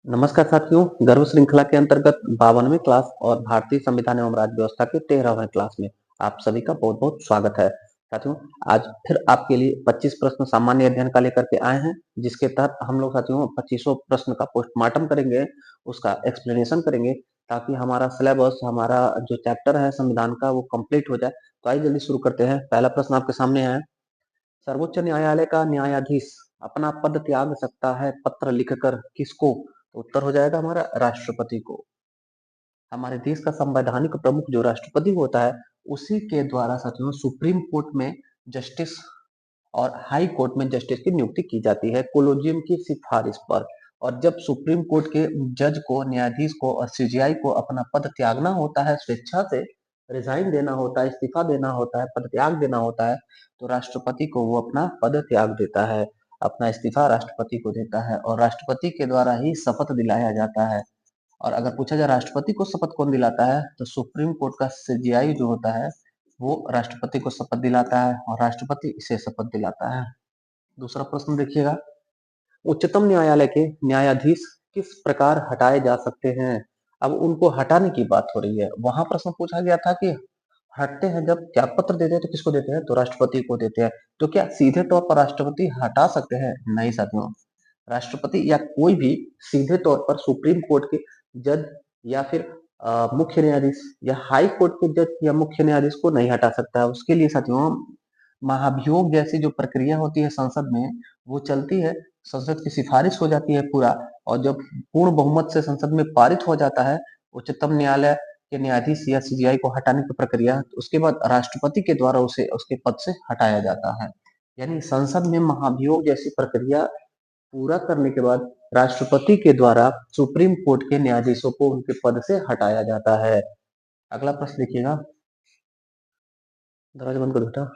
नमस्कार साथियों, गर्व श्रृंखला के अंतर्गत 52वीं क्लास और भारतीय संविधान एवं राज्य व्यवस्था के 13वें क्लास में आप सभी का बहुत-बहुत स्वागत है। साथियों, आज फिर आपके लिए 25 प्रश्न सामान्य अध्ययन का लेकर के आए हैं, जिसके तहत हम लोग साथियों 2500 प्रश्न का पोस्टमार्टम करेंगे, उसका एक्सप्लेनेशन करेंगे, ताकि हमारा सिलेबस, हमारा जो चैप्टर है संविधान का वो कंप्लीट हो जाए। तो आइए जल्दी शुरू करते हैं। पहला प्रश्न आपके सामने है, सर्वोच्च न्यायालय का न्यायाधीश अपना पद त्याग सकता है पत्र लिखकर किसको? तो उत्तर हो जाएगा हमारा राष्ट्रपति को। हमारे देश का संवैधानिक प्रमुख जो राष्ट्रपति होता है, उसी के द्वारा साथियों सुप्रीम कोर्ट में जस्टिस और हाई कोर्ट में जस्टिस की नियुक्ति की जाती है कोलोजियम की सिफारिश पर। और जब सुप्रीम कोर्ट के जज को, न्यायाधीश को और सीजीआई को अपना पद त्यागना होता है, स्वेच्छा से रिजाइन देना होता है, इस्तीफा देना होता है, पद त्याग देना होता है, तो राष्ट्रपति को वो अपना पद त्याग देता है, अपना इस्तीफा राष्ट्रपति को देता है और राष्ट्रपति के द्वारा ही शपथ दिलाया जाता है। और अगर पूछा जाए राष्ट्रपति को शपथ कौन दिलाता है, तो सुप्रीम कोर्ट का सीजीआई जो होता है वो राष्ट्रपति को शपथ दिलाता है और राष्ट्रपति इसे शपथ दिलाता है। दूसरा प्रश्न देखिएगा, उच्चतम न्यायालय के न्यायाधीश किस प्रकार हटाए जा सकते हैं? अब उनको हटाने की बात हो रही है। वहां प्रश्न पूछा गया था कि हटते हैं जब त्यागपत्र देते हैं तो किसको देते हैं? तो राष्ट्रपति को देते हैं। तो क्या सीधे तौर पर राष्ट्रपति हटा सकते हैं? नहीं साथियों, राष्ट्रपति या कोई भी सीधे तौर पर सुप्रीम कोर्ट के जज या फिर मुख्य न्यायाधीश या हाई कोर्ट के जज या मुख्य न्यायाधीश को नहीं हटा सकता है। उसके लिए साथियों महाभियोग जैसी जो प्रक्रिया होती है संसद में, वो चलती है, संसद की सिफारिश हो जाती है पूरा, और जब पूर्ण बहुमत से संसद में पारित हो जाता है उच्चतम न्यायालय के न्यायाधीश या सीजीआई को हटाने की प्रक्रिया, तो उसके बाद राष्ट्रपति के द्वारा उसे उसके पद से हटाया जाता है। यानी संसद में महाभियोग जैसी प्रक्रिया पूरा करने के बाद राष्ट्रपति के द्वारा सुप्रीम कोर्ट के न्यायाधीशों को उनके पद से हटाया जाता है। अगला प्रश्न देखिएगा, दरवाजा बंद कर बेटा।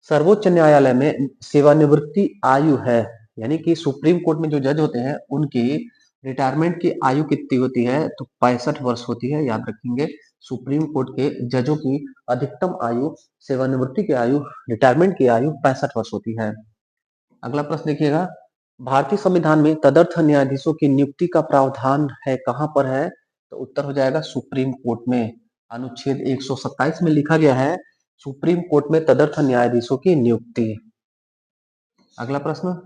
सर्वोच्च न्यायालय में सेवानिवृत्ति आयु है, यानी कि सुप्रीम कोर्ट में जो जज होते हैं उनकी रिटायरमेंट की आयु कितनी होती है? तो 65 वर्ष होती है, याद रखेंगे। सुप्रीम कोर्ट के जजों की अधिकतम आयु, सेवानिवृत्ति की आयु, रिटायरमेंट की आयु 65 वर्ष होती है। अगला प्रश्न देखिएगा, भारतीय संविधान में तदर्थ न्यायाधीशों की नियुक्ति का प्रावधान है, कहां पर है? तो उत्तर हो जाएगा सुप्रीम कोर्ट में। अनुच्छेद 127 में लिखा गया है सुप्रीम कोर्ट में तदर्थ न्यायाधीशों की नियुक्ति। अगला प्रश्न,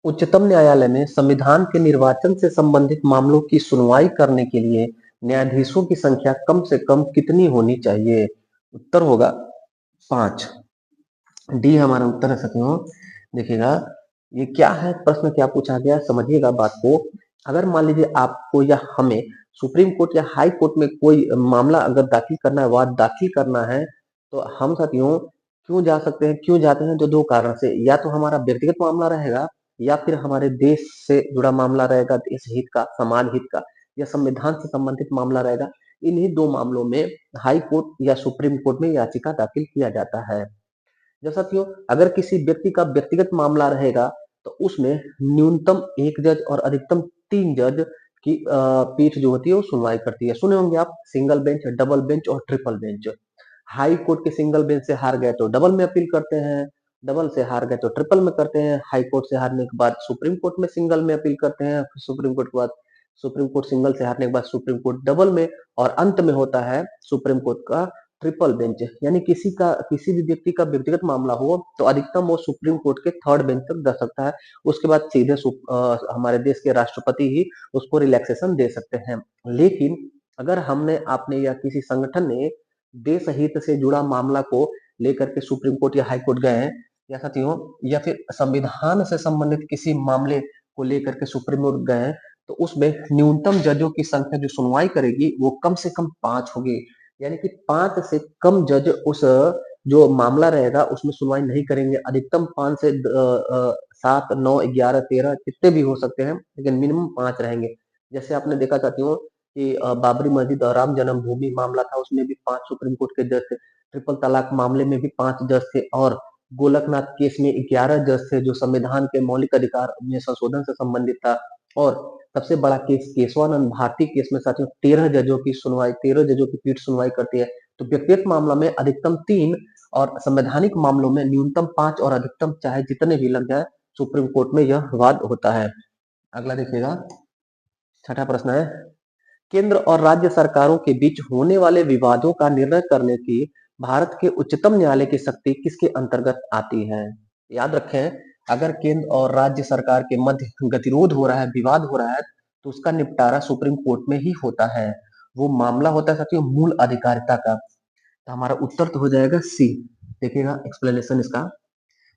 उच्चतम न्यायालय में संविधान के निर्वाचन से संबंधित मामलों की सुनवाई करने के लिए न्यायाधीशों की संख्या कम से कम कितनी होनी चाहिए? उत्तर होगा 5। डी हमारा उत्तर है साथियों। देखिएगा, ये क्या है, प्रश्न क्या पूछा गया, समझिएगा बात को। अगर मान लीजिए आपको या हमें सुप्रीम कोर्ट या हाई कोर्ट में कोई मामला अगर दाखिल करना है, वाद दाखिल करना है, तो हम साथियों क्यों जा सकते हैं, क्यों जाते हैं? तो दो कारण से, या तो हमारा व्यक्तिगत मामला रहेगा या फिर हमारे देश से जुड़ा मामला रहेगा, देश हित का, समाज हित का, या संविधान से संबंधित मामला रहेगा। इन्हीं दो मामलों में हाई कोर्ट या सुप्रीम कोर्ट में याचिका दाखिल किया जाता है। जब साथियों अगर किसी व्यक्ति का व्यक्तिगत मामला रहेगा, तो उसमें न्यूनतम एक जज और अधिकतम 3 जज की पीठ जो होती है वो सुनवाई करती है। सुने होंगे आप, सिंगल बेंच, डबल बेंच और ट्रिपल बेंच। हाई कोर्ट के सिंगल बेंच से हार गए तो डबल में अपील करते हैं, डबल से हार गए तो ट्रिपल में करते हैं, हाई कोर्ट से हारने के बाद सुप्रीम कोर्ट में सिंगल में अपील करते हैं, फिर सुप्रीम कोर्ट के बाद सुप्रीम कोर्ट सिंगल से हारने के बाद सुप्रीम कोर्ट डबल में, और अंत में होता है सुप्रीम कोर्ट का ट्रिपल बेंच। यानी किसी भी व्यक्ति का व्यक्तिगत मामला हो तो अधिकतम वो सुप्रीम कोर्ट के थर्ड बेंच तक जा सकता है। उसके बाद सीधे हमारे देश के राष्ट्रपति ही उसको रिलैक्सेशन दे सकते हैं। लेकिन अगर हमने, आपने या किसी संगठन ने देश हित से जुड़ा मामला को लेकर के सुप्रीम कोर्ट या हाई कोर्ट गए हैं, या साथियों या फिर संविधान से संबंधित किसी मामले को लेकर के सुप्रीम कोर्ट गए हैं, तो उसमें न्यूनतम जजों की संख्या जो सुनवाई करेगी वो कम से कम 5 होगी। यानी कि 5 से कम जज उस जो मामला रहेगा उसमें सुनवाई नहीं करेंगे। अधिकतम 5 से 7, 9, 11, 13 कितने भी हो सकते हैं, लेकिन मिनिमम 5 रहेंगे। जैसे आपने देखा साथियों कि बाबरी मस्जिद और राम जन्मभूमि मामला था, उसमें भी 5 सुप्रीम कोर्ट के जज थे। ट्रिपल तलाक मामले में भी 5 जज थे, और गोलकनाथ केस में 11 जज थे जो संविधान के मौलिक अधिकार में संशोधन से संबंधित था। और सबसे बड़ा केस केशवानंद भारती केस में साथियों 13 जजों की पीठ सुनवाई करती है। तो व्यक्तिगत मामला में अधिकतम 3 और संवैधानिक मामलों में न्यूनतम 5 और अधिकतम चाहे जितने भी लग जाए, सुप्रीम कोर्ट में यह वाद होता है। अगला देखिएगा, छठा प्रश्न है, केंद्र और राज्य सरकारों के बीच होने वाले विवादों का निर्णय करने की भारत के उच्चतम न्यायालय की शक्ति किसके अंतर्गत आती है? याद रखें, अगर केंद्र और राज्य सरकार के मध्य गतिरोध हो रहा है, विवाद हो रहा है, तो उसका निपटारा सुप्रीम कोर्ट में ही होता है। वो मामला होता है साथियों मूल अधिकारिता का। तो हमारा उत्तर तो हो जाएगा सी। देखिएगा एक्सप्लेनेशन इसका,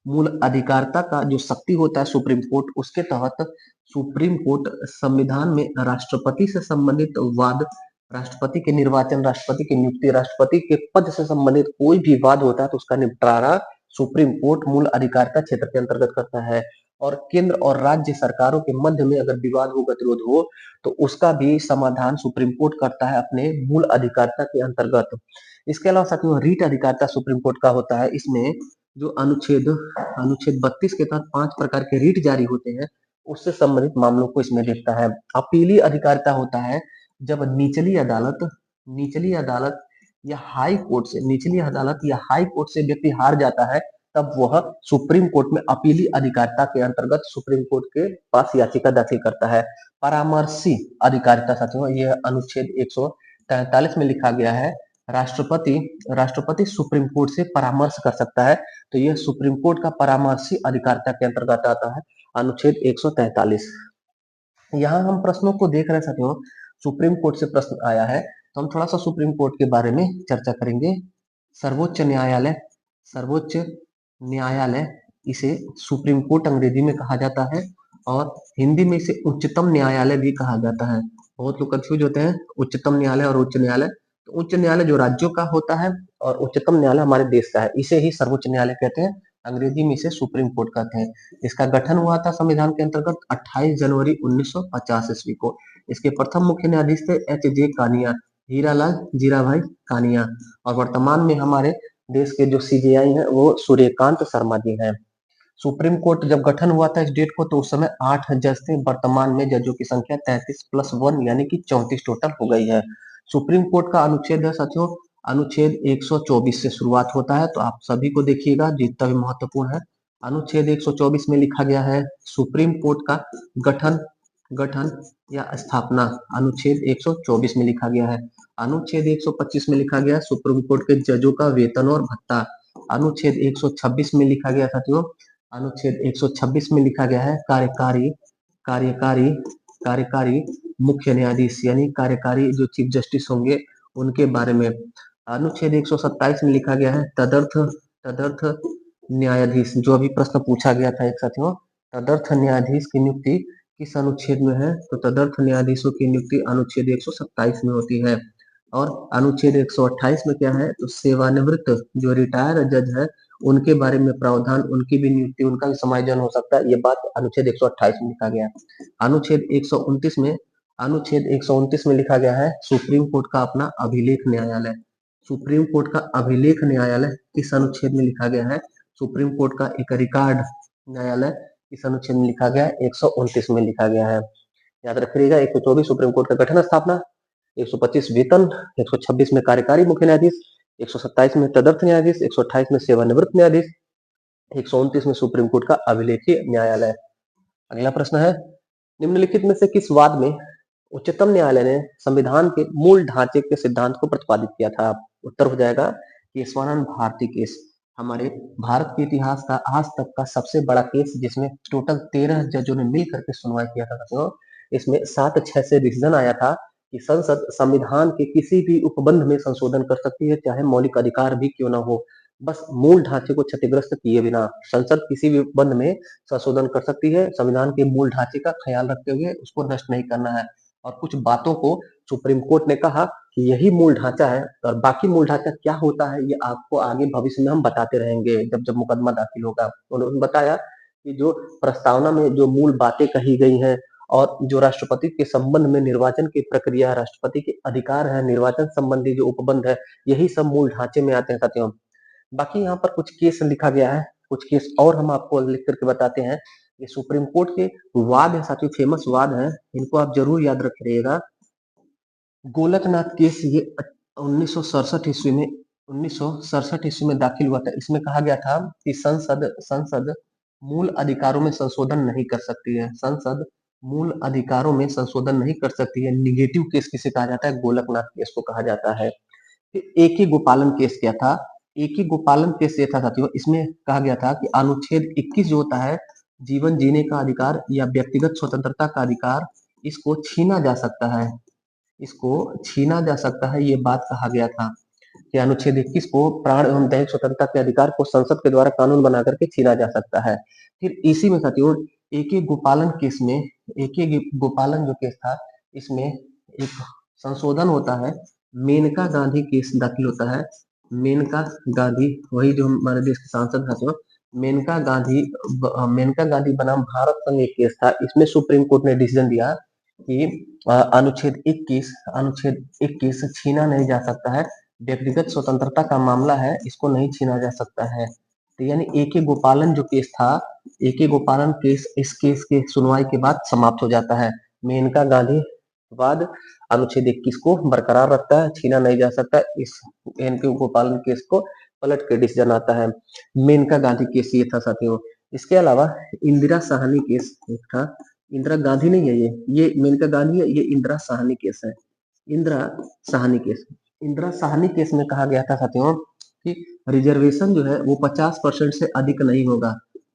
मूल अधिकारिता का जो शक्ति होता है सुप्रीम कोर्ट, उसके तहत सुप्रीम कोर्ट संविधान में राष्ट्रपति से संबंधित वाद, राष्ट्रपति के निर्वाचन, राष्ट्रपति की नियुक्ति, राष्ट्रपति के पद से संबंधित कोई भी वाद होता है तो उसका निपटारा सुप्रीम कोर्ट मूल अधिकारिता क्षेत्र के अंतर्गत करता है। और केंद्र और राज्य सरकारों के मध्य में अगर विवाद हो, गतिरोध हो, तो उसका भी समाधान सुप्रीम कोर्ट करता है अपने मूल अधिकारिता के अंतर्गत। इसके अलावा साथियों रीट अधिकारिता सुप्रीम कोर्ट का होता है। इसमें जो अनुच्छेद अनुच्छेद 32 के तहत 5 प्रकार के रीट जारी होते हैं, उससे संबंधित मामलों को इसमें देखता है। अपीली अधिकारिता होता है जब निचली अदालत या हाई कोर्ट से, निचली अदालत या हाई कोर्ट से व्यक्ति हार जाता है, तब वह सुप्रीम कोर्ट में अपीली अधिकारिता के अंतर्गत सुप्रीम कोर्ट के पास याचिका दाखिल करता है। परामर्शी अधिकारिता साथियों, यह अनुच्छेद 143 में लिखा गया है। राष्ट्रपति राष्ट्रपति सुप्रीम कोर्ट से परामर्श कर सकता है, तो यह सुप्रीम कोर्ट का परामर्शी अधिकारिता के अंतर्गत आता है, अनुच्छेद 143। यहाँ हम प्रश्नों को देख रहे हैं साथियों, सुप्रीम कोर्ट से प्रश्न आया है, तो हम थोड़ा सा सुप्रीम कोर्ट के बारे में चर्चा करेंगे। सर्वोच्च न्यायालय, सर्वोच्च न्यायालय इसे सुप्रीम कोर्ट अंग्रेजी में कहा जाता है, और हिंदी में इसे उच्चतम न्यायालय भी कहा जाता है। बहुत लोग कंफ्यूज होते हैं उच्चतम न्यायालय और उच्च न्यायालय। तो उच्च न्यायालय जो राज्यों का होता है, और उच्चतम न्यायालय हमारे देश का है, इसे ही सर्वोच्च न्यायालय कहते हैं, अंग्रेजी में इसे सुप्रीम कोर्ट कहते हैं। इसका गठन हुआ था संविधान के अंतर्गत 28 जनवरी 1950 ईस्वी को। इसके प्रथम मुख्य न्यायाधीश थे एच जे कानिया, हीरालाल जीराभाई कानिया, और वर्तमान में हमारे देश के जो सीजेआई हैं वो सूर्यकांत शर्मा जी हैं। सुप्रीम कोर्ट जब गठन हुआ था इस डेट को, तो उस समय 8 जज थे। वर्तमान में जजों की संख्या 33 प्लस 1 यानी कि 34 टोटल हो गई है। सुप्रीम कोर्ट का अनुच्छेद है साथियों, अनुच्छेद 124 से शुरुआत होता है, तो आप सभी को देखिएगा जितना भी महत्वपूर्ण है। अनुच्छेद 124 में लिखा गया है सुप्रीम कोर्ट का गठन गठन या स्थापना, अनुच्छेद 124 में लिखा गया है। अनुच्छेद 125 में लिखा गया सुप्रीम कोर्ट के जजों का वेतन और भत्ता। अनुच्छेद 126 में लिखा गया साथियों, अनुच्छेद 126 में लिखा गया है कार्यकारी कार्यकारी कार्यकारी मुख्य न्यायाधीश, यानी कार्यकारी जो चीफ जस्टिस होंगे उनके बारे में। अनुच्छेद 127 में लिखा गया है तदर्थ तदर्थ न्यायाधीश, जो अभी प्रश्न पूछा गया था एक साथियों, तदर्थ न्यायाधीश की नियुक्ति किस अनुच्छेद में है? तो तदर्थ न्यायाधीशों की नियुक्ति अनुच्छेद 127 में होती है। और अनुच्छेद 128 में क्या है? तो सेवानिवृत्त जो रिटायर जज है उनके बारे में प्रावधान, उनकी भी नियुक्ति, उनका भी समायोजन हो सकता है, ये बात अनुच्छेद 128 में लिखा गया है। अनुच्छेद 129 में लिखा गया है सुप्रीम कोर्ट का अपना अभिलेख न्यायालय। सुप्रीम कोर्ट का अभिलेख न्यायालय किस अनुच्छेद में लिखा गया है? सुप्रीम कोर्ट का एक रिकॉर्ड न्यायालय इस अनुच्छेद में लिखा गया है, 129 में लिखा गया है। याद रखिएगा, 124 सुप्रीम कोर्ट का गठन स्थापना, 125 वेतन, 126 में कार्यकारी मुख्य न्यायाधीश, 127 में तदर्थ न्यायाधीश, 128 में सेवानिवृत्त न्यायाधीश, 129 में सुप्रीम कोर्ट का अभिलेखीय न्यायालय। अगला प्रश्न है, निम्नलिखित में से किस वाद में उच्चतम न्यायालय ने संविधान के मूल ढांचे के सिद्धांत को प्रतिपादित किया था? उत्तर हो जाएगा केशवानंद भारती केस। हमारे भारत के इतिहास का आज तक का सबसे बड़ा केस, जिसमें टोटल 13 जजों ने मिल करके सुनवाई किया था साथियों। इसमें 7-6 से डिसीजन आया था कि संसद संविधान के किसी भी उपबंध में संशोधन कर सकती है, चाहे मौलिक अधिकार भी क्यों ना हो, बस मूल ढांचे को क्षतिग्रस्त किए बिना संसद किसी भी उपबंध में संशोधन कर सकती है, संविधान के मूल ढांचे का ख्याल रखते हुए उसको नष्ट नहीं करना है। और कुछ बातों को सुप्रीम कोर्ट ने कहा कि यही मूल ढांचा है, और बाकी मूल ढांचा क्या होता है ये आपको आगे भविष्य में हम बताते रहेंगे जब जब मुकदमा दाखिल होगा। उन्होंने बताया कि जो प्रस्तावना में जो मूल बातें कही गई हैं, और जो राष्ट्रपति के संबंध में निर्वाचन की प्रक्रिया, राष्ट्रपति के अधिकार है, निर्वाचन संबंधी जो उपबंध है, यही सब मूल ढांचे में आते हैं साथियों। बाकी यहाँ पर कुछ केस लिखा गया है, कुछ केस और हम आपको लिख करके बताते हैं। ये सुप्रीम कोर्ट के वाद है साथियों, फेमस वाद है, इनको आप जरूर याद रखिएगा। गोलकनाथ केस ये 1967 ईस्वी में 1967 ईस्वी में दाखिल हुआ था। इसमें कहा गया था कि संसद संसद मूल अधिकारों में संशोधन नहीं कर सकती है। संसद मूल अधिकारों में संशोधन नहीं कर सकती है। निगेटिव केस किसे कहा जाता है? गोलकनाथ केस को कहा जाता है। फिर ए.के. गोपालन केस क्या था? ए.के. गोपालन केस ये था साथियों, इसमें कहा गया था कि अनुच्छेद 21 जो होता है, जीवन जीने का अधिकार या व्यक्तिगत स्वतंत्रता का अधिकार, इसको छीना जा सकता है। इसको छीना जा सकता है, ये बात कहा गया था कि अनुच्छेद 21 को प्राण एवं दैहिक स्वतंत्रता के अधिकार को संसद के द्वारा कानून बना करके छीना जा सकता है। फिर इसी में साथियों ए.के. गोपालन केस में, ए.के. गोपालन जो केस था, इसमें एक संशोधन होता है। मेनका गांधी केस दाखिल होता है। मेनका गांधी, वही जो हमारे देश के सांसद साथियों, मेनका गांधी बनाम भारत संघ एक केस था। इसमें सुप्रीम कोर्ट ने डिसीजन दिया कि अनुच्छेद 21 छीना नहीं जा सकता है। व्यक्तिगत स्वतंत्रता का मामला है, इसको नहीं छीना जा सकता है। तो यानी ए.के. गोपालन जो केस था, ए.के. गोपालन केस, इस केस के सुनवाई के बाद समाप्त हो जाता है। मेनका गांधी बाद अनुच्छेद 21 को बरकरार रखता है, छीना नहीं जा सकता। इस ए.के. गोपालन केस को पलट के डिसीजन आता है। मेनका गांधी केस ये था साथियों। इसके अलावा इंदिरा साहनी केस एक था। इंदिरा गांधी नहीं है ये मेनका गांधी है, ये इंदिरा साहनी केस है। इंदिरा साहनी केस, इंदिरा साहनी केस में कहा गया था साथियों कि रिजर्वेशन जो है वो 50% से अधिक नहीं होगा।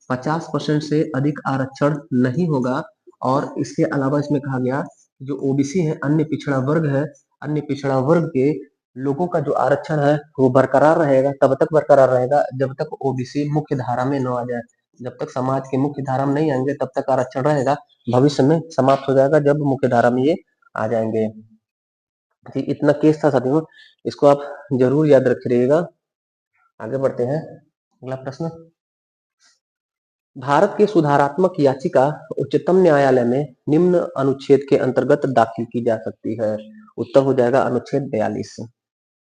50% से अधिक आरक्षण नहीं होगा। और इसके अलावा इसमें कहा गया जो ओबीसी है, अन्य पिछड़ा वर्ग है, अन्य पिछड़ा वर्ग के लोगों का जो आरक्षण है वो बरकरार रहेगा, तब तक बरकरार रहेगा जब तक ओबीसी मुख्य धारा में न आ जाए। जब तक समाज के मुख्य धारा में नहीं आएंगे तब तक आरक्षण रहेगा, भविष्य में समाप्त हो जाएगा जब मुख्य धारा में ये आ जाएंगे। ठीक, इतना केस था साथियों, इसको आप जरूर याद रखिएगा। आगे बढ़ते हैं, अगला प्रश्न। भारत की सुधारात्मक याचिका उच्चतम न्यायालय में निम्न अनुच्छेद के अंतर्गत दाखिल की जा सकती है। उत्तर हो जाएगा अनुच्छेद 42।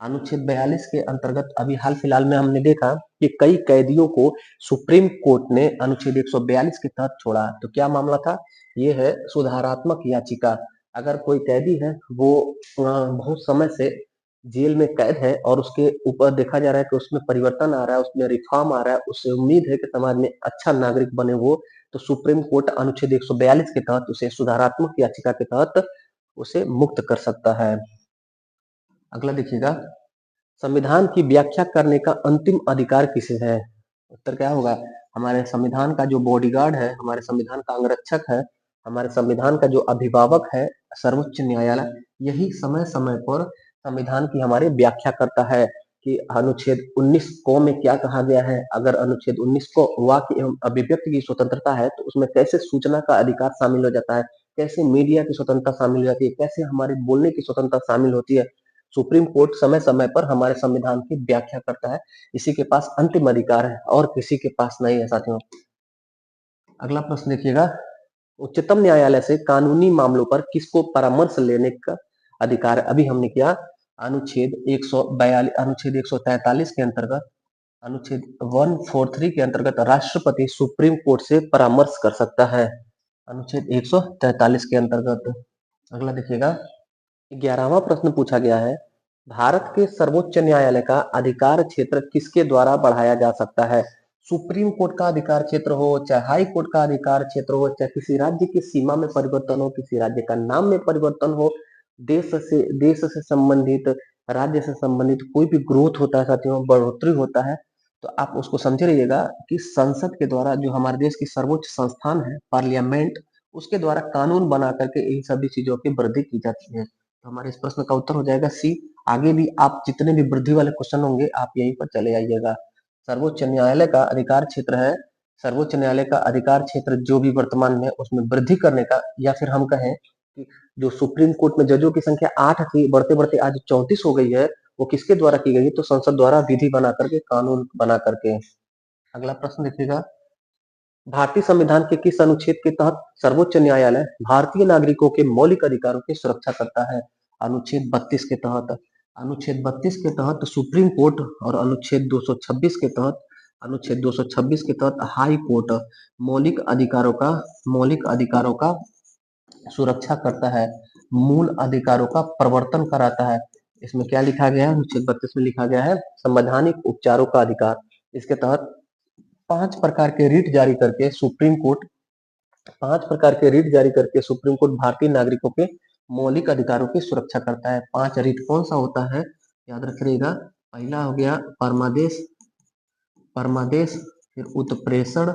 अनुच्छेद 42 के अंतर्गत अभी हाल फिलहाल में हमने देखा कि कई कैदियों को सुप्रीम कोर्ट ने अनुच्छेद 142 के तहत छोड़ा। तो क्या मामला था? ये है सुधारात्मक याचिका। अगर कोई कैदी है, वो बहुत समय से जेल में कैद है और उसके ऊपर देखा जा रहा है कि उसमें परिवर्तन आ रहा है, उसमें रिफॉर्म आ रहा है, उससे उम्मीद है कि समाज में अच्छा नागरिक बने वो, तो सुप्रीम कोर्ट अनुच्छेद 142 के तहत उसे सुधारात्मक याचिका के तहत उसे मुक्त कर सकता है। अगला देखिएगा, संविधान की व्याख्या करने का अंतिम अधिकार किसे है? उत्तर क्या होगा? हमारे संविधान का जो बॉडीगार्ड है, हमारे संविधान का अंगरक्षक है, हमारे संविधान का जो अभिभावक है, सर्वोच्च न्यायालय, यही समय समय पर संविधान की हमारी व्याख्या करता है कि अनुच्छेद 19 को में क्या कहा गया है। अगर अनुच्छेद 19 को वाक्य एवं अभिव्यक्ति की स्वतंत्रता है तो उसमें कैसे सूचना का अधिकार शामिल हो जाता है, कैसे मीडिया की स्वतंत्रता शामिल हो जाती है, कैसे हमारे बोलने की स्वतंत्रता शामिल होती है। सुप्रीम कोर्ट समय समय पर हमारे संविधान की व्याख्या करता है। इसी के पास अंतिम अधिकार है और किसी के पास नहीं है साथियों। अगला प्रश्न देखिएगा, उच्चतम न्यायालय से कानूनी मामलों पर किसको परामर्श लेने का अधिकार है? अभी हमने किया अनुच्छेद 142, अनुच्छेद 143 के अंतर्गत, अनुच्छेद 143 के अंतर्गत राष्ट्रपति सुप्रीम कोर्ट से परामर्श कर सकता है, अनुच्छेद 143 के अंतर्गत। अगला देखिएगा, 11वां प्रश्न पूछा गया है, भारत के सर्वोच्च न्यायालय का अधिकार क्षेत्र किसके द्वारा बढ़ाया जा सकता है? सुप्रीम कोर्ट का अधिकार क्षेत्र हो, चाहे हाई कोर्ट का अधिकार क्षेत्र हो, चाहे किसी राज्य की सीमा में परिवर्तन हो, किसी राज्य का नाम में परिवर्तन हो, देश से संबंधित, राज्य से संबंधित कोई भी ग्रोथ होता है साथियों, बढ़ोतरी होता है, तो आप उसको समझे रहिएगा कि संसद के द्वारा, जो हमारे देश की सर्वोच्च संस्थान है पार्लियामेंट, उसके द्वारा कानून बना करके इन सभी चीजों की वृद्धि की जाती है। तो हमारे इस प्रश्न का उत्तर हो जाएगा सी। आगे भी आप जितने भी वृद्धि वाले क्वेश्चन होंगे आप यहीं पर चले आइएगा। सर्वोच्च न्यायालय का अधिकार क्षेत्र है, सर्वोच्च न्यायालय का अधिकार क्षेत्र जो भी वर्तमान में उसमें वृद्धि करने का, या फिर हम कहें कि जो सुप्रीम कोर्ट में जजों की संख्या 8 थी, बढ़ते बढ़ते आज 34 हो गई है, वो किसके द्वारा की गई है? तो संसद द्वारा विधि बना करके, कानून बना करके। अगला प्रश्न देखिएगा, भारतीय संविधान के किस अनुच्छेद के तहत सर्वोच्च न्यायालय भारतीय नागरिकों के मौलिक अधिकारों की सुरक्षा करता है? अनुच्छेद 32 के तहत। अनुच्छेद 32 के तहत सुप्रीम कोर्ट, और अनुच्छेद 226 के तहत, अनुच्छेद 226 के तहत हाई कोर्ट मौलिक अधिकारों का सुरक्षा करता है, मूल अधिकारों का प्रवर्तन कराता है। इसमें क्या लिखा गया है? अनुच्छेद 32 में लिखा गया है संवैधानिक उपचारों का अधिकार। इसके तहत 5 प्रकार के रिट जारी करके सुप्रीम कोर्ट 5 प्रकार के रीट जारी करके सुप्रीम कोर्ट भारतीय नागरिकों के मौलिक अधिकारों की सुरक्षा करता है। 5 रीट कौन सा होता है, याद रखिएगा। पहला हो गया परमादेश, परमादेश, फिर उत्प्रेषण,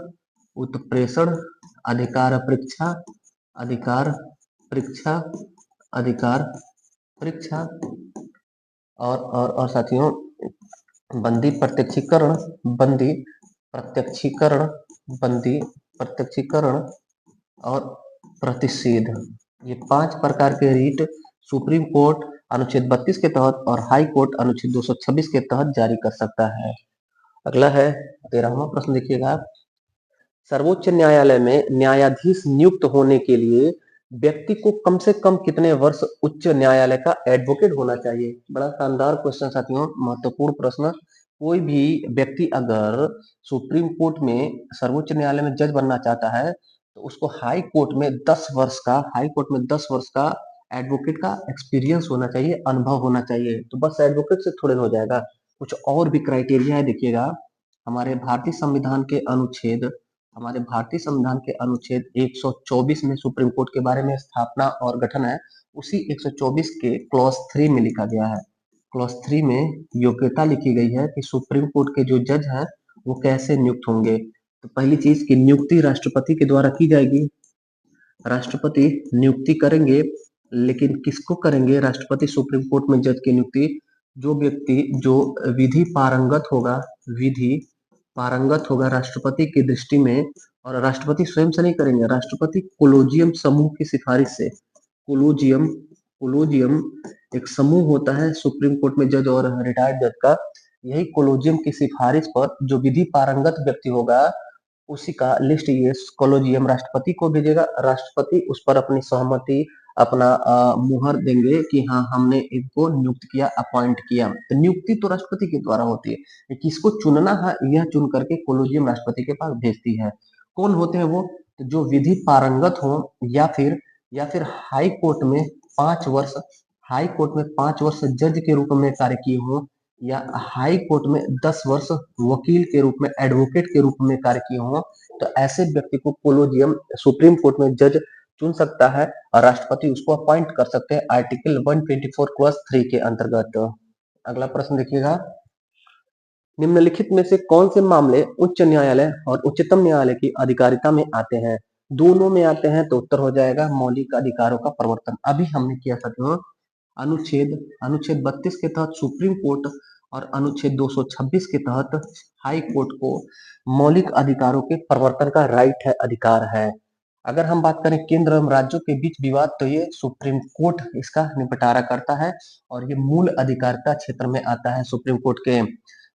उत्प्रेषण, अधिकार परीक्षा, अधिकार परीक्षा, अधिकार परीक्षा, और साथियों बंदी प्रत्यक्षीकरण, बंदी प्रत्यक्षीकरण, बंदी प्रत्यक्षीकरण और प्रतिषेध। ये 5 प्रकार के रीट सुप्रीम कोर्ट अनुच्छेद 32 के तहत और हाई कोर्ट अनुच्छेद 226 के तहत जारी कर सकता है। अगला है 13वां प्रश्न, देखिएगा। सर्वोच्च न्यायालय में न्यायाधीश नियुक्त होने के लिए व्यक्ति को कम से कम कितने वर्ष उच्च न्यायालय का एडवोकेट होना चाहिए? बड़ा शानदार क्वेश्चन साथियों, महत्वपूर्ण प्रश्न। कोई भी व्यक्ति अगर सुप्रीम कोर्ट में सर्वोच्च न्यायालय में जज बनना चाहता है तो उसको हाई कोर्ट में 10 वर्ष का, हाई कोर्ट में 10 वर्ष का एडवोकेट का एक्सपीरियंस होना चाहिए, अनुभव होना चाहिए। तो बस एडवोकेट से थोड़े हो जाएगा, कुछ और भी क्राइटेरिया है, देखिएगा। हमारे भारतीय संविधान के अनुच्छेद, हमारे भारतीय संविधान के अनुच्छेद 124 में सुप्रीम कोर्ट के बारे में स्थापना और गठन है। उसी 124 के क्लॉज 3 में लिखा गया है, क्लॉज 3 में योग्यता लिखी गई है कि सुप्रीम कोर्ट के जो जज हैं वो कैसे नियुक्त होंगे। तो पहली चीज की नियुक्ति राष्ट्रपति के द्वारा की जाएगी, राष्ट्रपति नियुक्ति करेंगे। लेकिन किसको करेंगे राष्ट्रपति सुप्रीम कोर्ट में जज की नियुक्ति? जो व्यक्ति जो विधि पारंगत होगा, विधि पारंगत होगा राष्ट्रपति की दृष्टि में, और राष्ट्रपति स्वयं से नहीं करेंगे, राष्ट्रपति कोलोजियम समूह की सिफारिश से, कोलोजियम, कोलोजियम एक समूह होता है सुप्रीम कोर्ट में जज और रिटायर्ड जज का, यही कोलोजियम की सिफारिश पर जो विधि पारंगत व्यक्ति होगा उसी का लिस्ट ये कोलोजियम राष्ट्रपति को भेजेगा। राष्ट्रपति उस पर अपनी सहमति, अपना मुहर देंगे कि हाँ हमने इनको नियुक्त किया, अपॉइंट किया। तो नियुक्ति तो राष्ट्रपति के द्वारा होती है, किसको चुनना है यह चुन करके कोलोजियम राष्ट्रपति के पास भेजती है। कौन होते हैं वो? तो जो विधि पारंगत हो या फिर हाई कोर्ट में 5 वर्ष, हाई कोर्ट में 5 वर्ष जज के रूप में कार्य किए हो, या हाई कोर्ट में 10 वर्ष वकील के रूप में, एडवोकेट के रूप में कार्य किए हों, तो ऐसे व्यक्ति को कोलोजियम सुप्रीम कोर्ट में जज चुन सकता है और राष्ट्रपति उसको अपॉइंट कर सकते हैं आर्टिकल 124 क्लॉज 3 के अंतर्गत। अगला प्रश्न देखिएगा। निम्नलिखित में से कौन से मामले उच्च न्यायालय और उच्चतम न्यायालय की अधिकारिता में आते हैं? दोनों में आते हैं, तो उत्तर हो जाएगा मौलिक अधिकारों का प्रवर्तन। अभी हमने किया था अनुच्छेद अनुच्छेद 32 के तहत सुप्रीम कोर्ट और अनुच्छेद 226 के तहत हाई कोर्ट को मौलिक अधिकारों के प्रवर्तन का राइट है, अधिकार है। अगर हम बात करें केंद्र एवं राज्यों के बीच विवाद, तो ये सुप्रीम कोर्ट इसका निपटारा करता है और ये मूल अधिकारिता क्षेत्र में आता है सुप्रीम कोर्ट के।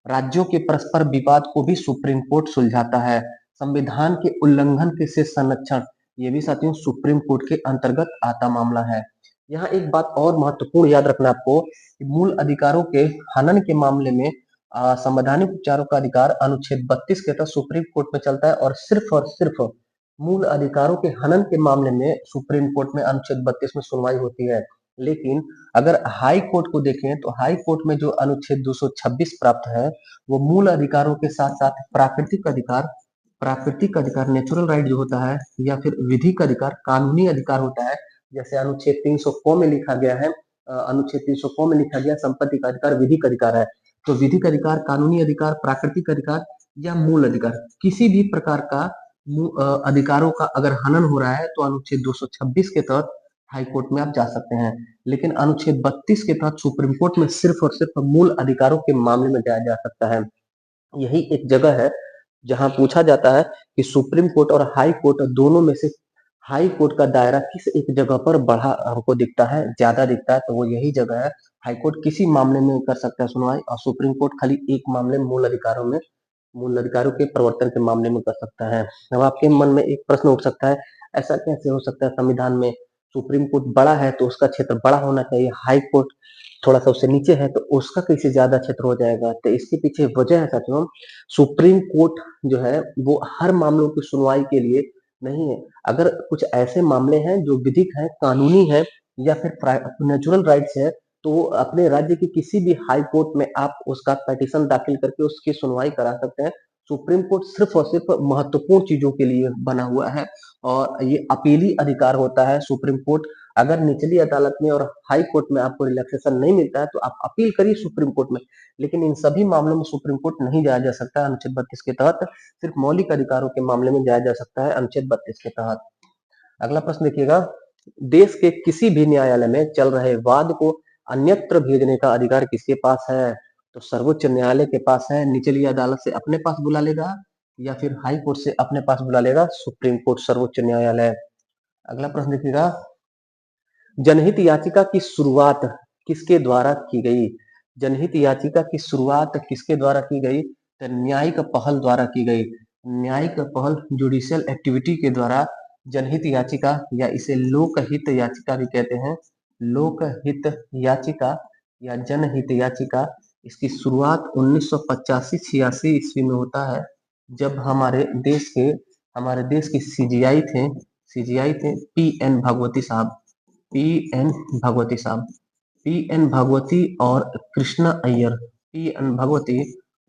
राज्यों के परस्पर विवाद को भी सुप्रीम कोर्ट सुलझाता है। संविधान के उल्लंघन के से संरक्षण, ये भी साथियों सुप्रीम कोर्ट के अंतर्गत आता मामला है। यहाँ एक बात और महत्वपूर्ण याद रखना आपको कि मूल अधिकारों के हनन के मामले में संवैधानिक उपचारों का अधिकार अनुच्छेद 32 के तहत सुप्रीम कोर्ट में चलता है और सिर्फ मूल अधिकारों के हनन के मामले में सुप्रीम कोर्ट में अनुच्छेद 32 में सुनवाई होती है। लेकिन अगर हाई कोर्ट को देखें तो हाई कोर्ट में जो अनुच्छेद 226 प्राप्त है वो मूल अधिकारों के साथ साथ प्राकृतिक अधिकार नेचुरल राइट जो होता है, या फिर विधिक अधिकार कानूनी अधिकार होता है। जैसे अनुच्छेद 300 क में लिखा गया है, अनुच्छेद 300 क में लिखा गया संपत्ति का अधिकार विधिक अधिकार है। तो विधिक अधिकार, कानूनी अधिकार, प्राकृतिक अधिकार या मूल अधिकार, किसी भी प्रकार का अधिकारों का अगर हनन हो रहा है तो अनुच्छेद 226 के तहत हाई कोर्ट में आप जा सकते हैं। लेकिन अनुच्छेद 32 के तहत सुप्रीम कोर्ट में सिर्फ और सिर्फ मूल अधिकारों के मामले में जाया जा सकता है। यही एक जगह है जहां पूछा जाता है कि सुप्रीम कोर्ट और हाई कोर्ट दोनों में से हाई कोर्ट का दायरा किस एक जगह पर बढ़ा हमको दिखता है, ज्यादा दिखता है, तो वो यही जगह है। हाई कोर्ट किसी मामले में कर सकता है सुनवाई और सुप्रीम कोर्ट खाली एक मामले में मूल अधिकारों के प्रवर्तन के मामले में कर सकता है। अब आपके मन में एक प्रश्न उठ सकता है, ऐसा कैसे हो सकता है? संविधान में सुप्रीम कोर्ट बड़ा है तो उसका क्षेत्र बड़ा होना चाहिए, हाई कोर्ट थोड़ा सा उससे नीचे है तो उसका कैसे ज्यादा क्षेत्र हो जाएगा? तो इसके पीछे वजह है साथियों, सुप्रीम कोर्ट जो है वो हर मामलों की सुनवाई के लिए नहीं है। अगर कुछ ऐसे मामले हैं जो विधिक है, कानूनी है या फिर नेचुरल राइट्स है, तो अपने राज्य की किसी भी हाई कोर्ट में आप उसका पिटीशन दाखिल करके उसकी सुनवाई करा सकते हैं। सुप्रीम कोर्ट सिर्फ और सिर्फ महत्वपूर्ण चीजों के लिए बना हुआ है और ये अपीली अधिकार होता है सुप्रीम कोर्ट। अगर निचली अदालत में और हाई कोर्ट में आपको रिलैक्सेशन नहीं मिलता है तो आप अपील करिए सुप्रीम कोर्ट में, लेकिन इन सभी मामलों में सुप्रीम कोर्ट नहीं जाया जा सकता है अनुच्छेद 32 के तहत। सिर्फ मौलिक अधिकारों के मामले में जाया जा सकता है अनुच्छेद 32 के तहत। अगला प्रश्न देखिएगा, देश के किसी भी न्यायालय में चल रहे वाद को अन्यत्र भेजने का अधिकार किसके पास है? तो सर्वोच्च न्यायालय के पास है। निचली अदालत से अपने पास बुला लेगा या फिर हाई कोर्ट से अपने पास बुला लेगा सुप्रीम कोर्ट, सर्वोच्च न्यायालय। अगला प्रश्न देखिएगा, जनहित याचिका की शुरुआत किसके द्वारा की गई? जनहित याचिका की शुरुआत किसके द्वारा की गई? तो न्यायिक पहल द्वारा की गई। न्यायिक पहल, जुडिशियल एक्टिविटी के द्वारा जनहित याचिका या इसे लोकहित याचिका भी कहते हैं, लोकहित याचिका या जनहित याचिका, इसकी शुरुआत 1985-86 ईस्वी में होता है, जब हमारे देश के सीजीआई थे पी एन भागवती साहब, पी एन भागवती साहब, पी एन भागवती और कृष्णा अय्यर, पी एन भागवती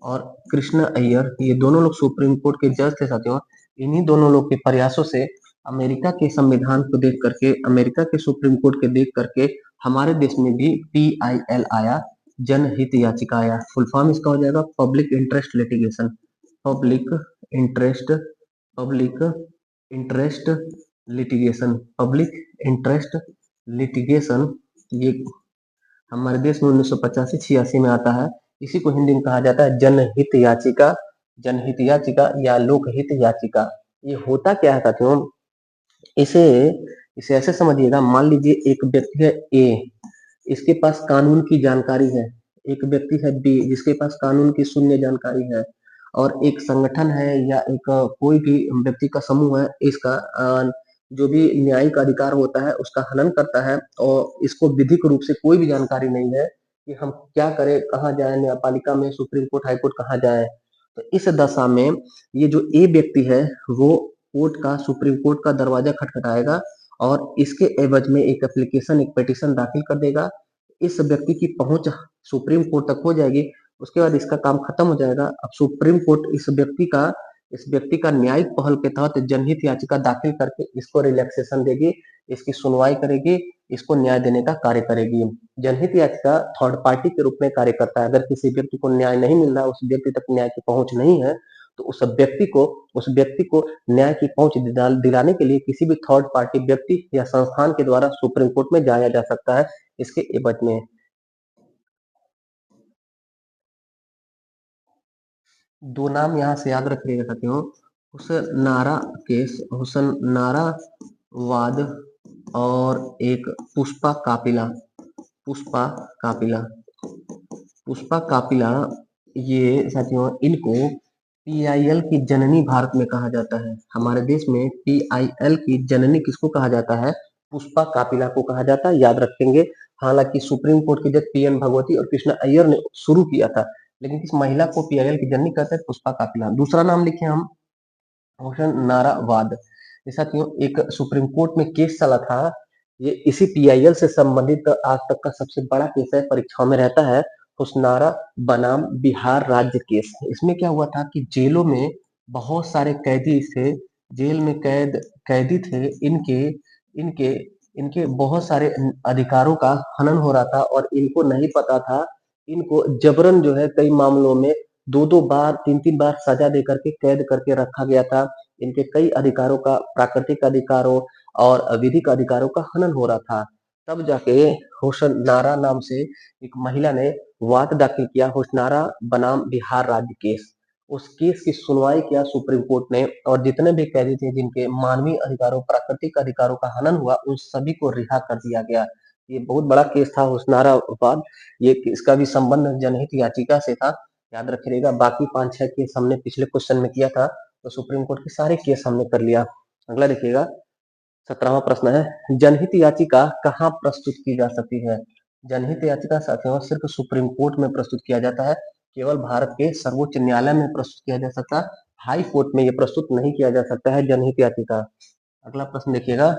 और कृष्णा अय्यर, ये दोनों लोग सुप्रीम कोर्ट के जज थे साथियों। इन्हीं दोनों लोग के प्रयासों से अमेरिका के संविधान को देख करके, अमेरिका के सुप्रीम कोर्ट के देख करके हमारे देश में भी PIL आया, जनहित याचिका आया। फुल फॉर्म इसका हो जाएगा public interest litigation, public interest, public interest litigation, public interest litigation. ये हमारे देश में 1985-86 में आता है। इसी को हिंदी में कहा जाता है जनहित याचिका, जनहित याचिका या लोकहित याचिका। ये होता क्या है साथियों, इसे इसे ऐसे समझिएगा, मान लीजिए एक व्यक्ति है ए, इसके पास कानून की जानकारी है। एक व्यक्ति है बी, जिसके पास कानून की शून्य जानकारी है, और एक संगठन है या एक कोई भी व्यक्ति का समूह है, इसका जो भी न्यायिक अधिकार होता है उसका हनन करता है और इसको विधिक रूप से कोई भी जानकारी नहीं है कि हम क्या करें, कहाँ जाए, न्यायपालिका में, सुप्रीम कोर्ट, हाई कोर्ट कहाँ जाए। तो इस दशा में ये जो ए व्यक्ति है वो सुप्रीम कोर्ट का दरवाजा खटखटाएगा और इसके एवज में एक एप्लीकेशन, एक पिटीशन दाखिल कर देगा। इस व्यक्ति की पहुंच सुप्रीम कोर्ट तक हो जाएगी, उसके बाद इसका काम खत्म हो जाएगा। अब सुप्रीम कोर्ट इस व्यक्ति का न्यायिक पहल के तहत जनहित याचिका दाखिल करके इसको रिलैक्सेशन देगी, इसकी सुनवाई करेगी, इसको न्याय देने का कार्य करेगी। जनहित याचिका थर्ड पार्टी के रूप में कार्य करता है। अगर किसी व्यक्ति को न्याय नहीं मिल रहा, उस व्यक्ति तक न्याय की पहुंच नहीं है, तो उस व्यक्ति को न्याय की पहुंच दिलाने के लिए किसी भी थर्ड पार्टी व्यक्ति या संस्थान के द्वारा सुप्रीम कोर्ट में जाया जा सकता है इसके एवज में। दो नाम यहाँ से याद रखिएगा साथियों, हुसनारा केस, हुसनारा वाद, और एक पुष्पा कापिला, पुष्पा कापिला, पुष्पा कापिला। ये साथियों, इनको PIL की जननी भारत में कहा जाता है। हमारे देश में PIL की जननी किसको कहा जाता है? पुष्पा कापिला को कहा जाता है, याद रखेंगे। हालांकि सुप्रीम कोर्ट के जज PN भगवती और कृष्णा अय्यर ने शुरू किया था, लेकिन इस महिला को PIL की जननी कहते हैं, पुष्पा कापिला। दूसरा नाम लिखे हम, हुसनारावाद। साथियों, एक सुप्रीम कोर्ट में केस चला था, ये इसी PIL से संबंधित आज तक का सबसे बड़ा केस है, परीक्षाओं में रहता है, हुसनारा बनाम बिहार राज्य केस। इसमें क्या हुआ था कि जेलों में बहुत सारे कैदी थे, जेल में कैदी थे, इनके इनके इनके बहुत सारे अधिकारों का हनन हो रहा था और इनको नहीं पता था। इनको जबरन जो है कई मामलों में 2-2 बार, 3-3 बार सजा दे करके कैद करके रखा गया था। इनके कई अधिकारों का, प्राकृतिक अधिकारों और विधिक अधिकारों का हनन हो रहा था। तब जाके होशनारा नाम से एक महिला ने वाद दाखिल किया, होशनारा बनाम बिहार राज्य केस। उस केस की सुनवाई किया सुप्रीम कोर्ट ने, और जितने भी कैदी थे जिनके मानवीय अधिकारों, प्राकृतिक अधिकारों का हनन हुआ, उन सभी को रिहा कर दिया गया। ये बहुत बड़ा केस था होशनारा वाद। ये इसका भी संबंध जनहित याचिका से था, याद रखिएगा। बाकी 5-6 केस हमने पिछले क्वेश्चन में किया था, तो सुप्रीम कोर्ट के सारे केस हमने कर लिया। अगला देखिएगा, 17वां प्रश्न है, जनहित याचिका कहाँ प्रस्तुत की जा सकती है? जनहित याचिका साथियों सिर्फ सुप्रीम कोर्ट में प्रस्तुत किया जाता है, केवल भारत के सर्वोच्च न्यायालय में प्रस्तुत किया जा सकता है, हाई कोर्ट में यह प्रस्तुत नहीं किया जा सकता है जनहित याचिका। अगला प्रश्न देखिएगा,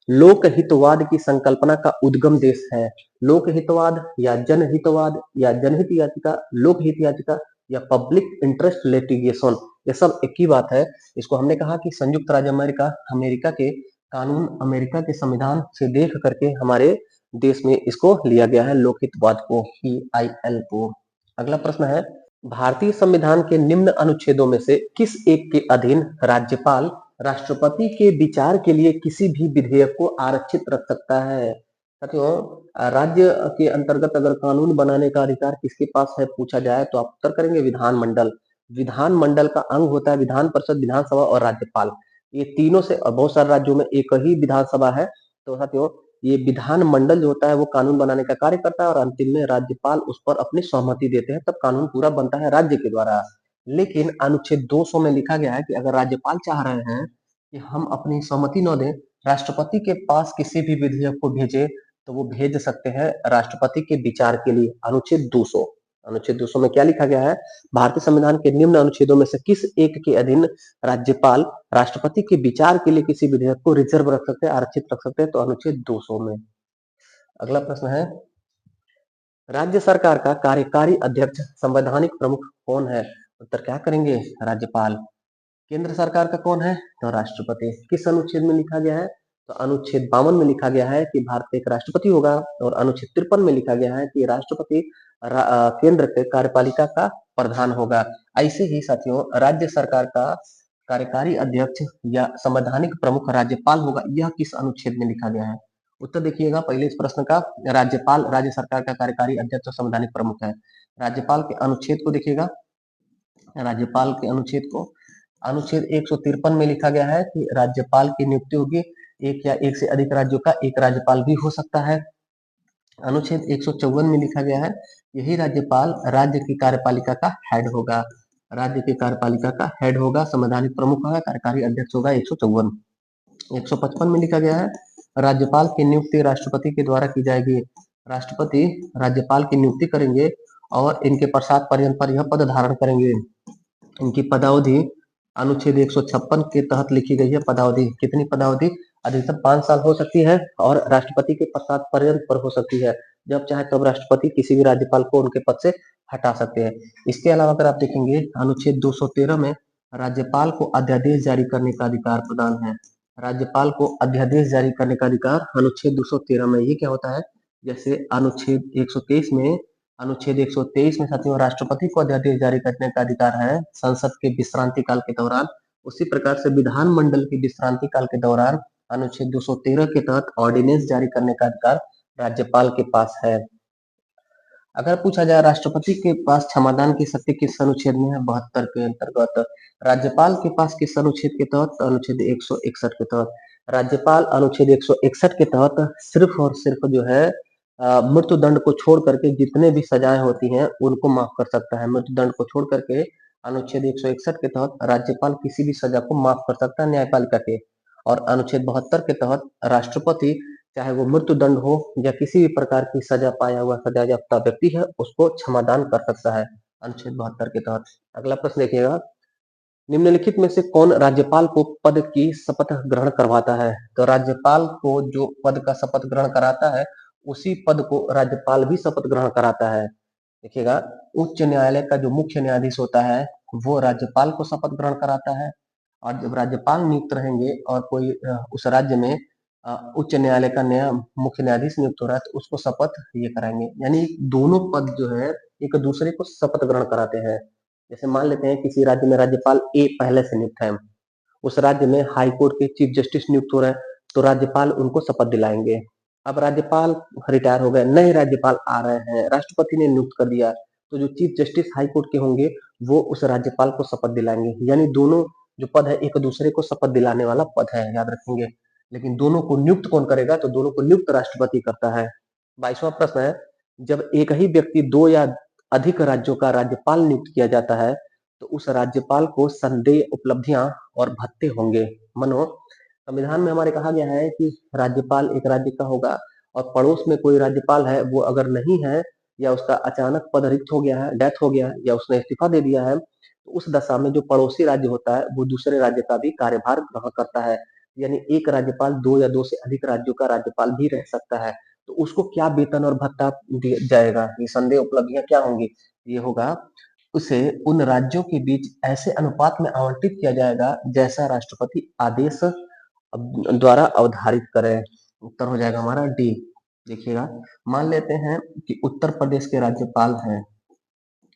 लोकहितवाद की संकल्पना का उद्गम देश है? लोकहितवाद या जनहितवाद या जनहित याचिका, लोकहित याचिका या पब्लिक इंटरेस्ट लिटिगेशन, ये सब एक ही बात है। इसको हमने कहा कि संयुक्त राज्य अमेरिका अमेरिका के कानून, अमेरिका के संविधान से देख करके हमारे देश में इसको लिया गया है, लोकहितवाद को, PIL को। अगला प्रश्न है, भारतीय संविधान के निम्न अनुच्छेदों में से किस एक के अधीन राज्यपाल राष्ट्रपति के विचार के लिए किसी भी विधेयक को आरक्षित रख सकता है? साथियों, राज्य के अंतर्गत अगर कानून बनाने का अधिकार किसके पास है पूछा जाए तो आप उत्तर करेंगे विधानमंडल। विधानमंडल का अंग होता है विधान परिषद, विधानसभा और राज्यपाल। ये तीनों से, और बहुत सारे राज्यों में एक ही विधानसभा है, तो साथियों ये विधानमंडल जो होता है वो कानून बनाने का कार्य करता है और अंतिम में राज्यपाल उस पर अपनी सहमति देते हैं, तब कानून पूरा बनता है राज्य के द्वारा। लेकिन अनुच्छेद 200 में लिखा गया है कि अगर राज्यपाल चाह रहे हैं कि हम अपनी सहमति न दें, राष्ट्रपति के पास किसी भी विधेयक को भेजे, तो वो भेज सकते हैं राष्ट्रपति के विचार के लिए। अनुच्छेद 200, अनुच्छेद 200 में क्या लिखा गया है, भारतीय संविधान के निम्न अनुच्छेदों में से किस एक के अधीन राज्यपाल राष्ट्रपति के विचार के लिए किसी विधेयक को रिजर्व रख सकते हैं, आरक्षित रख सकते हैं, तो अनुच्छेद 200 में। अगला प्रश्न है, राज्य सरकार का कार्यकारी अध्यक्ष संवैधानिक प्रमुख कौन है? उत्तर क्या करेंगे, राज्यपाल। केंद्र सरकार का कौन है, तो राष्ट्रपति। किस अनुच्छेद में लिखा गया है, तो अनुच्छेद 52 में लिखा गया है कि भारत का एक राष्ट्रपति होगा, और अनुच्छेद 53 में लिखा गया है कि राष्ट्रपति केंद्र के कार्यपालिका का प्रधान होगा। ऐसे ही साथियों राज्य सरकार का कार्यकारी अध्यक्ष या संवैधानिक प्रमुख राज्यपाल होगा, यह किस अनुच्छेद में लिखा गया है? उत्तर देखिएगा पहले इस प्रश्न का, राज्यपाल राज्य सरकार का कार्यकारी अध्यक्ष और संवैधानिक प्रमुख है। राज्यपाल के अनुच्छेद को देखिएगा, राज्यपाल के अनुच्छेद को, अनुच्छेद 153 में लिखा गया है कि राज्यपाल की नियुक्ति होगी, एक या एक से अधिक राज्यों का एक राज्यपाल भी हो सकता है। अनुच्छेद 154 में लिखा गया है यही राज्यपाल राज्य की कार्यपालिका का हेड होगा, राज्य की कार्यपालिका का हेड होगा, संवैधानिक प्रमुख होगा, कार्यकारी अध्यक्ष होगा। 154, 155 में लिखा गया है राज्यपाल की नियुक्ति राष्ट्रपति के द्वारा की जाएगी, राष्ट्रपति राज्यपाल की नियुक्ति करेंगे और इनके पश्चात पर्यंत पर यह पद धारण करेंगे। इनकी पदावधि अनुच्छेद 156 के तहत लिखी गई है। पदावधि कितनी, पदावधि अधिकतम 5 साल हो सकती है और राष्ट्रपति के पश्चात पर्यंत पर हो सकती है, जब चाहे तब राष्ट्रपति किसी भी राज्यपाल को उनके पद से हटा सकते हैं। इसके अलावा अगर आप देखेंगे अनुच्छेद 213 में राज्यपाल को अध्यादेश जारी करने का अधिकार प्रदान है, राज्यपाल को अध्यादेश जारी करने का अधिकार अनुच्छेद 213 में। ये क्या होता है, जैसे अनुच्छेद 123 में, अनुच्छेद 123 में साथियों राष्ट्रपति को अध्यादेश जारी करने का अधिकार है संसद के विश्रांति काल के दौरान, उसी प्रकार से विधानमंडल की विश्रांति काल के दौरान अनुच्छेद 213 के तहत ऑर्डिनेंस जारी करने का अधिकार राज्यपाल के पास है। अगर पूछा जाए राष्ट्रपति के पास क्षमादान की शक्ति किस अनुच्छेद में है, 72 के अंतर्गत। राज्यपाल के पास किस अनुच्छेद के तहत, अनुच्छेद 161 के तहत। राज्यपाल अनुच्छेद 161 के तहत सिर्फ और सिर्फ जो है मृत्यु दंड को छोड़ करके जितने भी सजाएं होती हैं उनको माफ कर सकता है। मृत्यु दंड को छोड़ करके अनुच्छेद 161 के तहत राज्यपाल किसी भी सजा को माफ कर सकता है न्यायपालिका के, और अनुच्छेद 72 के तहत राष्ट्रपति चाहे वो मृत्यु दंड हो या किसी भी प्रकार की सजा पाया हुआ सजा याफ्ता व्यक्ति है उसको क्षमादान कर सकता है अनुच्छेद 72 के तहत। अगला प्रश्न देखिएगा, निम्नलिखित में से कौन राज्यपाल को पद की शपथ ग्रहण करवाता है? तो राज्यपाल को जो पद का शपथ ग्रहण कराता है उसी पद को राज्यपाल भी शपथ ग्रहण कराता है। देखिएगा, उच्च न्यायालय का जो मुख्य न्यायाधीश होता है वो राज्यपाल को शपथ ग्रहण कराता है, और जब राज्यपाल नियुक्त रहेंगे और कोई उस राज्य में उच्च न्यायालय का नया मुख्य न्यायाधीश नियुक्त हो रहा है तो उसको शपथ ये कराएंगे। यानी दोनों पद जो है एक दूसरे को शपथ ग्रहण कराते हैं। जैसे मान लेते हैं किसी राज्य में राज्यपाल ए पहले से नियुक्त है, उस राज्य में हाई कोर्ट के चीफ जस्टिस नियुक्त हो रहे हैं, तो राज्यपाल उनको शपथ दिलाएंगे। अब राज्यपाल रिटायर हो गए, नए राज्यपाल आ रहे हैं, राष्ट्रपति ने नियुक्त कर दिया, तो जो चीफ जस्टिस हाई कोर्ट के होंगे वो उस राज्यपाल को शपथ दिलाएंगे। यानी दोनों जो पद है एक दूसरे को शपथ दिलाने वाला पद है, याद रखेंगे। लेकिन दोनों को नियुक्त कौन करेगा, तो दोनों को नियुक्त राष्ट्रपति करता है। 22वां प्रश्न है, जब एक ही व्यक्ति दो या अधिक राज्यों का राज्यपाल नियुक्त किया जाता है तो उस राज्यपाल को संदेय उपलब्धियां और भत्ते होंगे। मनो संविधान में हमारे कहा गया है कि राज्यपाल एक राज्य का होगा और पड़ोस में कोई राज्यपाल है वो अगर नहीं है या उसका अचानक पद रिक्त हो गया है, डेथ हो गया है या उसने इस्तीफा दे दिया है, तो उस दशा में जो पड़ोसी राज्य होता है वो दूसरे राज्य का भी कार्यभार ग्रहण करता है। यानी एक राज्यपाल दो या दो से अधिक राज्यों का राज्यपाल भी रह सकता है, तो उसको क्या वेतन और भत्ता दिया जाएगा, ये संदेह उपलब्धियां क्या होंगी, ये होगा उसे उन राज्यों के बीच ऐसे अनुपात में आवंटित किया जाएगा जैसा राष्ट्रपति आदेश द्वारा अवधारित करे। उत्तर हो जाएगा हमारा डी। देखिएगा, मान लेते हैं कि उत्तर प्रदेश के राज्यपाल हैं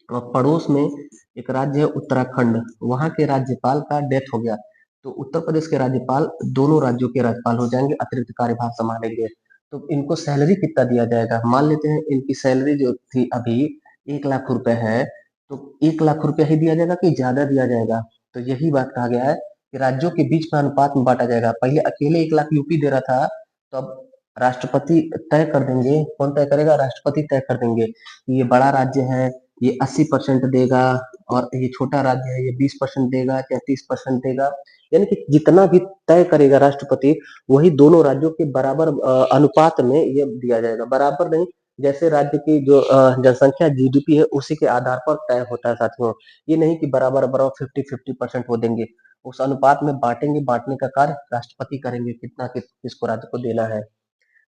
और पड़ोस में एक राज्य है उत्तराखंड, वहां के राज्यपाल का डेथ हो गया, तो उत्तर प्रदेश के राज्यपाल दोनों राज्यों के राज्यपाल हो जाएंगे, अतिरिक्त कार्यभार संभालेंगे। तो इनको सैलरी कितना दिया जाएगा? मान लेते हैं इनकी सैलरी जो थी अभी 1 लाख रुपए है, तो 1 लाख रुपया ही दिया जाएगा कि ज्यादा दिया जाएगा? तो यही बात कहा गया है कि राज्यों के बीच में अनुपात में बांटा जाएगा। पहले अकेले 1 लाख यूपी दे रहा था, तो अब राष्ट्रपति तय कर देंगे। कौन तय करेगा? राष्ट्रपति तय कर देंगे कि ये बड़ा राज्य है, ये 80% देगा, और ये छोटा राज्य है, ये 20% देगा, 33% देगा। यानी कि जितना भी तय करेगा राष्ट्रपति, वही दोनों राज्यों के बराबर अनुपात में ये दिया जाएगा। बराबर नहीं, जैसे राज्य की जो जनसंख्या जीडीपी है उसी के आधार पर तय होता है साथियों। ये नहीं कि बराबर बराबर 50-50% वो देंगे। उस अनुपात में बांटेंगे, बांटने का कार्य राष्ट्रपति करेंगे, कितना किसको राज्य को देना है।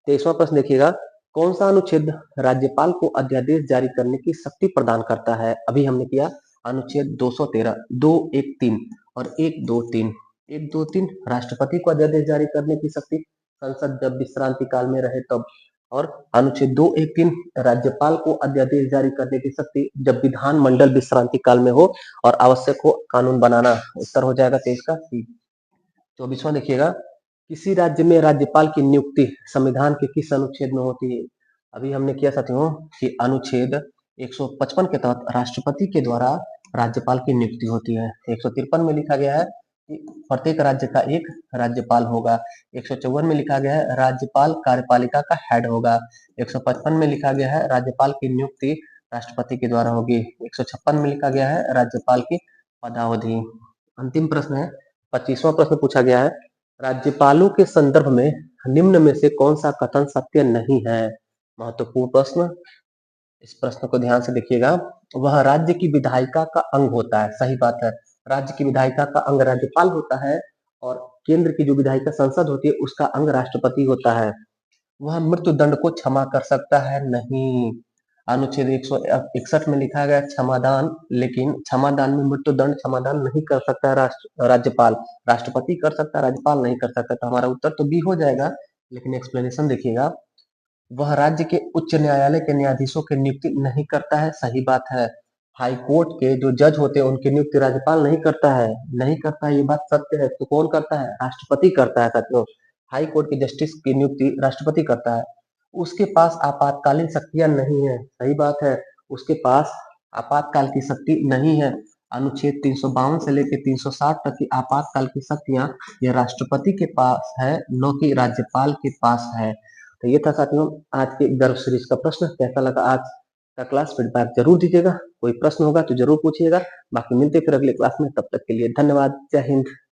23वां प्रश्न देखिएगा, कौन सा अनुच्छेद राज्यपाल को अध्यादेश जारी करने की शक्ति प्रदान करता है? अभी हमने किया अनुच्छेद 213, 213 और 123। 123 राष्ट्रपति को अध्यादेश जारी करने की शक्ति, संसद जब विश्रांति काल में रहे तब। और अनुच्छेद 213 राज्यपाल को अध्यादेश जारी करने की शक्ति जब विधानमंडल विश्रांति काल में हो और आवश्यक हो कानून बनाना। उत्तर हो जाएगा 23 का सी। 24वां देखिएगा, किसी राज्य में राज्यपाल की नियुक्ति संविधान के किस अनुच्छेद में होती है? अभी हमने किया साथियों कि अनुच्छेद 155 के तहत राष्ट्रपति के द्वारा राज्यपाल की नियुक्ति होती है। 153 में लिखा गया है कि प्रत्येक राज्य का एक राज्यपाल होगा। 154 में लिखा गया है राज्यपाल कार्यपालिका का हेड होगा। 155 में लिखा गया है राज्यपाल की नियुक्ति राष्ट्रपति के द्वारा होगी। 156 में लिखा गया है राज्यपाल की पदावधि। अंतिम प्रश्न है, 25वां प्रश्न पूछा गया है, राज्यपालों के संदर्भ में निम्न में से कौन सा कथन सत्य नहीं है? महत्वपूर्ण प्रश्न, इस प्रश्न को ध्यान से देखिएगा। वह राज्य की विधायिका का अंग होता है। सही बात है, राज्य की विधायिका का अंग राज्यपाल होता है और केंद्र की जो विधायिका संसद होती है उसका अंग राष्ट्रपति होता है। वह मृत्यु दंड को क्षमा कर सकता है? नहीं। अनुच्छेद 161 में लिखा गया क्षमादान, लेकिन क्षमादान में मृत्यु दंड क्षमादान नहीं कर सकता राज्यपाल। राष्ट्रपति कर सकता है, राज्यपाल नहीं कर सकता। तो हमारा उत्तर तो बी हो जाएगा, लेकिन एक्सप्लेनेशन देखिएगा। वह राज्य के उच्च न्यायालय के न्यायाधीशों की नियुक्ति नहीं करता है। सही बात है, हाई कोर्ट के जो जज होते हैं उनकी नियुक्ति राज्यपाल नहीं करता है। नहीं करता है, ये बात सत्य है। तो कौन करता है? राष्ट्रपति करता है साथियों। हाई कोर्ट के जस्टिस की नियुक्ति राष्ट्रपति करता है। उसके पास आपातकालीन शक्तियां नहीं है। सही बात है, उसके पास आपातकाल की शक्ति नहीं है। अनुच्छेद 352 से लेकर 360 तक की आपातकाल की शक्तियां ये राष्ट्रपति के पास है, न कि राज्यपाल के पास है। तो ये था साथियों आज के गर्भ सीरीज का प्रश्न। कैसा लगा आज का क्लास? फीडबैक जरूर दीजिएगा। कोई प्रश्न होगा तो जरूर पूछिएगा। बाकी मिलते फिर अगले क्लास में, तब तक के लिए धन्यवाद। जय हिंद।